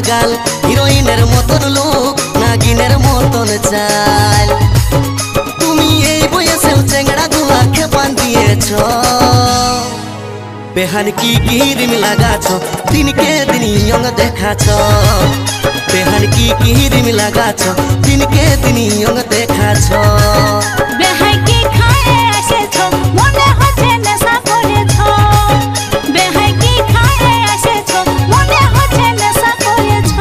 গাল হিরোইনের মতন লোক নাগিনের মতন চাল তুমি এই বয়সেও চেংড়া গুলা খেপান দিয়েছ বেহান কি কিরিম লাগাছ দিনকে দিন ইয়ং দেখাছ বেহান কি কিরিম লাগাছ দিনকে দিন ইয়ং দেখাছ বেহাই কি খায়ে এসেছ মনে হচ্ছে নেশা করেছ বেহাই কি খায়ে এসেছ মনে হচ্ছে নেশা করেছ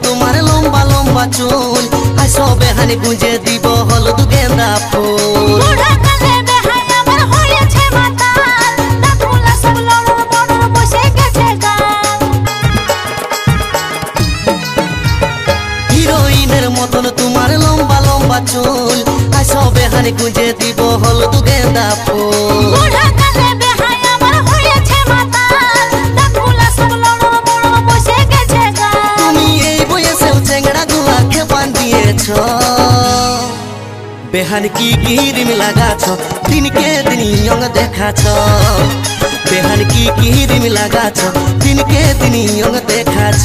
তোমার লম্বা লম্বা চুল আসো বেহানি গুঁজে দিব হলুদ গেন্দা ফুল বুড়া কালে বেহাই আমার হয়েছে মাতাল দাঁতগুলা সব লড়র বড়র বসে গেছে গাল হিরোইনের মতন তোমার লম্বা লম্বা চুল আসো বেহানি গুঁজে দিব হলুদ গেন্দা ফুল বুড়া কালে বেহাই আমার হয়েছে মাতাল দাঁতগুলা সব লড়র বড়র বসে গেছে গাল তুমি এই বয়সেও চেংড়া গুলা খেপান দিয়েছ বেহান কি কিরিম লাগাছ দিনকে দিন ইয়ং দেখাছ বেহান কি কিরিম লাগাছ দিনকে দিন ইয়ং দেখাছ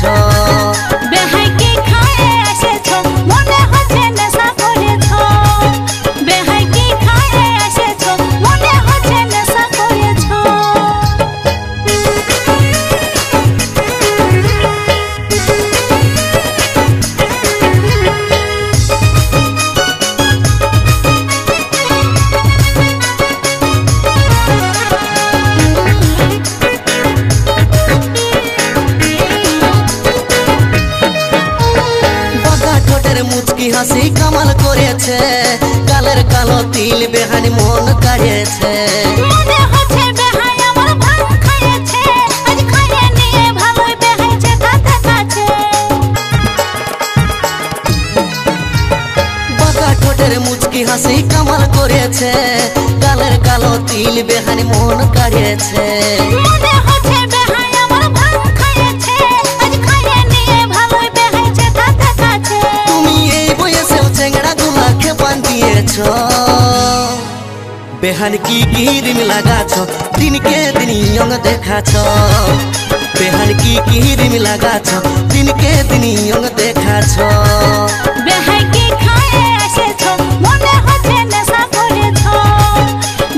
বেহাই কি খায়ে এসেছ মনে হচ্ছে নেশা করেছ বেহাই কি খায়ে এসেছ মনে হচ্ছে নেশা করেছ মুচকি হাসি কামাল করেছে গালের কালো তিল বেহানি মন কাড়িয়েছে মনে হচ্ছে বেহাই আমার ভাঙ খাইয়েছে আজ খাইয়ে নিয়ে ভালোই বেহাই যেটা দেখাচ্ছে বাঁকা ঠোঁটের মুচকি হাসি কামাল করেছে গালের কালো তিল বেহানি মন কাড়িয়েছে মনে হচ্ছে বেহাই আমার ভাঙ খাইয়েছে আজ খাইয়ে নিয়ে ভালোই বেহাই যেটা দেখাচ্ছে তুমি এই বয়সেও চেংড়া গুলা খেপান দিয়েছ বেহান কি কিরিম লাগাছ দিনকে দিন ইয়ং দেখাছ বেহান কি কিরিম লাগাছ দিনকে দিন ইয়ং দেখাছ বেহাই কি খায়ে এসেছ মনে হচ্ছে নেশা করেছ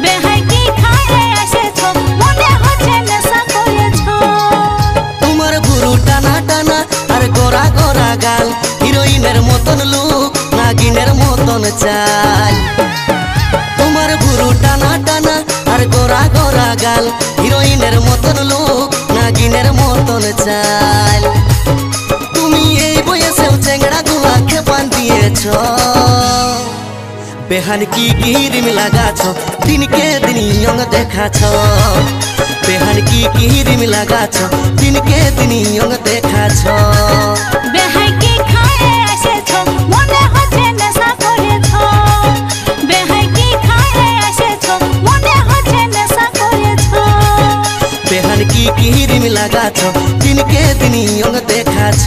বেহাই কি খায়ে এসেছ মনে হচ্ছে নেশা করেছ তোমার ভুরু টানা টানা আর গোরা গোরা গাল হিরোইনের মতন লুক নাগিনের মতন চাল তোমার ভুরু টানা টানা আর গোরা গোরা গাল হিরোইনের মতন লুক নাগিনের মতন চাল তুমি এই বয়সেও চেংড়া গুলা খেপান দিয়েছ বেহান কি কিরিম লাগাছ দিনকে দিন ইয়ং দেখাছ বেহান কি কিরিম লাগাছ দিনকে দিন ইয়ং দেখাছ বেহাই কি খায়ে এসেছ মনে হচ্ছে নেশা করেছ বেহাই কি খায়ে এসেছ মনে হচ্ছে নেশা করেছ বেহান কি কিরিম লাগাছ দিনকে দিন ইয়ং দেখাছ